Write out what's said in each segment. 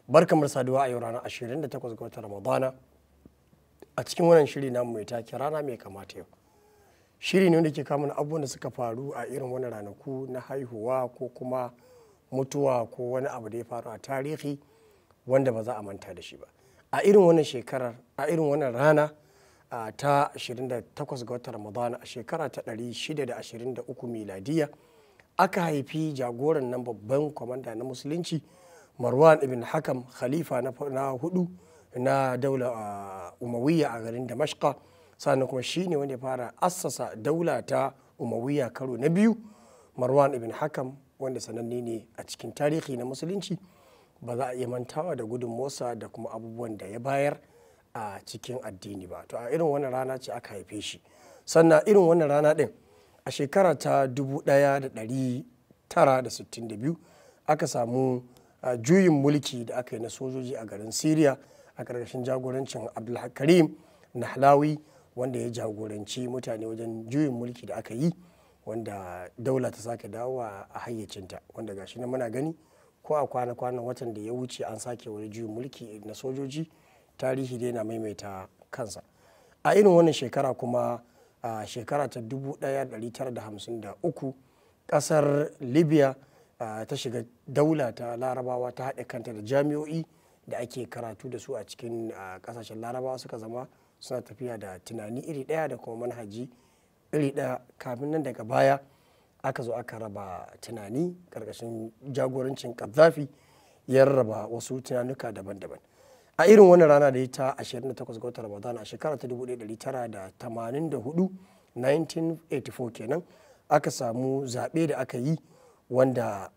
Barkamar da saduwa a yau ranar 28 ga watan Ramadana a cikin wannan shiri namu mai take rana mai kamata yau. Shiri ne wanda ke kawo mana abubuwan da suka faru a irin wani ranaku na haihuwa ko kuma mutuwa ko wani abu da ya faru a tarihi wanda ba za a manta da shi ba. A irin wannan shekarar, a irin wannan rana ta 28 ga watan Ramadana a shekara ta 623 miladiya aka haifi jagoran nan babban kwamanda na musulunci Marwan ibn Hakam, khalifa na hudu na daular Umayya a garin Damashqa, sannan kuma shi ne wanda ya fara assasa daula ta Umayya karo na biyu. Marwan ibn Hakam wanda sananne ne a cikin tarihi na musulunci, ba za a iya mantawa da gudunmuwarsa da kuma abubuwan da ya bayar a cikin addini ba. To a irin wannan rana ce aka haife shi. Sannan irin wannan rana din a shekara ta 1962 aka samu juyin mulki da aka yi na sojoji a garin Syria a ƙarƙashin jagorancin Abdulkarim Nahlawi, wanda ya jagoranci mutane wajen juyin mulki da aka yi, wanda daula ta sake dawowa a hayyacinta, wanda gashi na muna gani ko a kwana-kwanan watan da ya wuce an sake wani juyin mulki na sojoji. Tarihi dai na maimaita kansa. A irin wannan shekara kuma a shekara ta 1953 ƙasar Libya ta shiga daula ta larabawa, ta haɗe kanta da jami'o'i da ake karatu da su a cikin ƙasashen larabawa suka zama suna tafiya da tunani iri ɗaya da kuma manhaji iri ɗaya. Kafin nan daga baya aka zo aka raba tunani ƙarƙashin jagorancin Gaddafi, ya rarraba wasu tunanuka daban-daban. A irin wannan rana da ta 28 ga watan Ramadan a shekara ta 1984 1984 kenan aka samu zaɓe da aka yi, wanda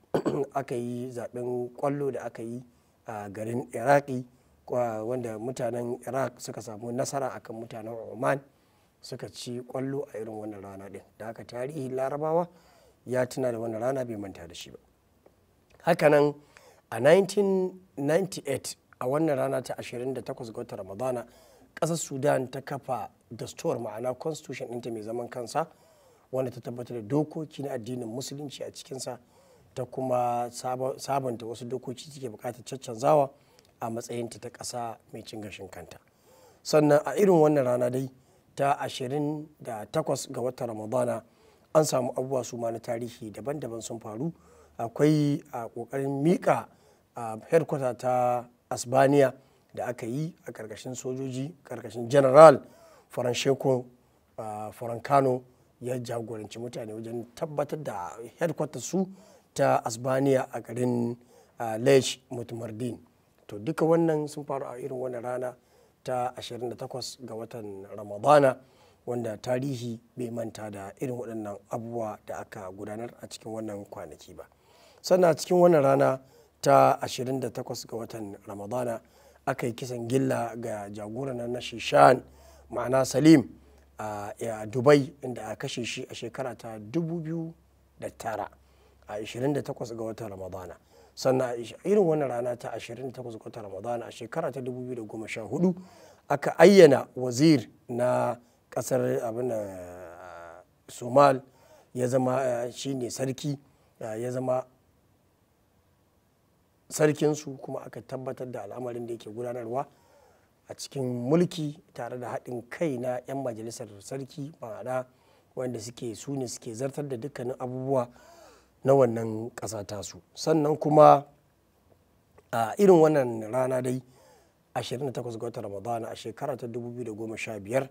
aka yi zaɓen ƙwallo da aka yi a garin Iraki, wanda mutanen Iraq suka samu nasara akan mutanen Oman, suka ci ƙwallo a irin wannan rana ɗin. Da haka tarihin larabawa ya tuna da wannan rana, bai manta da shi ba. Hakanan a 1998 a wannan rana ta 28 ga watan Ramadana ƙasar Sudan ta kafa dastur, ma'ana constitution ɗinta mai zaman kansa, wanda ta tabbatar da dokoki na addinin musulunci a cikinsa, ta kuma sabanta wasu dokoki take bukatar caccanzawa a matsayinta ta ƙasa mai cin gashin kanta. Sannan a irin wannan rana dai ta 28 ga watan Ramadana an samu abubuwa su ma na tarihi daban-daban sun faru. Akwai a ƙoƙarin miƙa headquarter ta Asbaniya da aka yi a ƙarƙashin sojoji, ƙarƙashin General Francesco Francano, ya jagoranci mutane wajen tabbatar da headquarter su ta Asbaniya a garin Lech Mutmardin. To duka wannan sun faru a irin wannan rana ta 28 ga watan Ramadana, wanda tarihi bai manta da irin waɗannan abubuwa da aka gudanar a cikin wannan kwanaki ba. Sannan a cikin wannan rana ta 28 ga watan Ramadana aka yi kisan gilla ga jagoran na Shishan, ma'ana Salim, a Dubai, inda a kashe shi a shekara ta 2009 a 28 ga watan Ramadana. Sannan a irin wannan rana ta 28 ga watan Ramadana a shekara ta 2014 aka ayyana wazir na kasar Somal ya zama shine sarki, ya zama sarkinsu, kuma aka tabbatar da al'amarin da yake gudanarwa a cikin mulki tare da haɗin kai na 'yan majalisar sarki, ma'ana wanda su ne suke zartar da dukkanin abubuwa na wannan ƙasa tasu. Sannan kuma a irin wannan rana dai 28 ga watan Ramadana a shekara ta 2015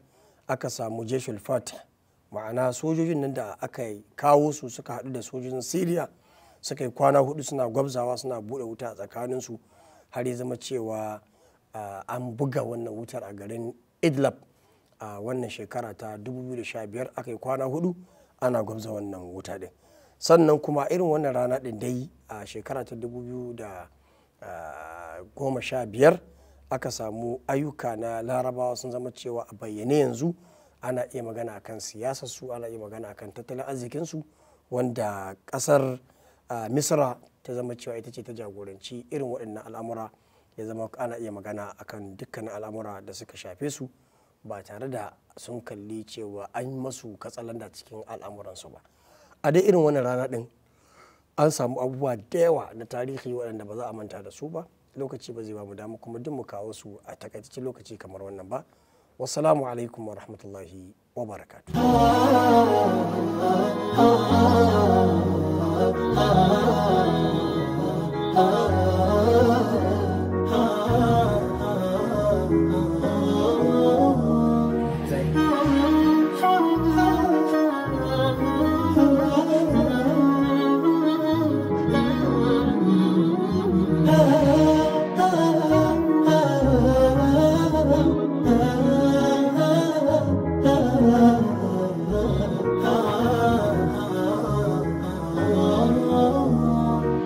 aka samu Jeshul Fatah, ma'ana sojojin nan da aka kawo su suka haɗu da sojojin Syria suka yi kwana hudu suna gwabzawa, suna buɗe wuta a tsakaninsu, har ya zama cewa an buga wannan wutar a garin Idlib a wannan shekara ta 2015. Aka yi kwana hudu ana gwabza wannan wuta din. Sannan kuma irin wannan rana din dai a shekara ta 2015 aka samu ayyuka na larabawa sun zama cewa a bayyane yanzu. Ana iya magana akan siyasar su, ana iya magana akan tattalin arzikin su, wanda kasar Misra ta zama cewa ita ce ta jagoranci irin waɗannan al'amura. Ya zama ana iya magana akan dukkanin al'amura da suka shafe su ba tare da sun kalli cewa an masu katsalanda cikin al'amuransu ba. A dai irin wannan rana din an samu abubuwa da yawa na tarihi waɗanda ba za a manta da su ba, lokaci ba zai ba mu damu kuma duk mu kawo su a takaitaccen lokaci kamar wannan ba. Wassalamu alaikum wa rahmatullahi wa barakatuh.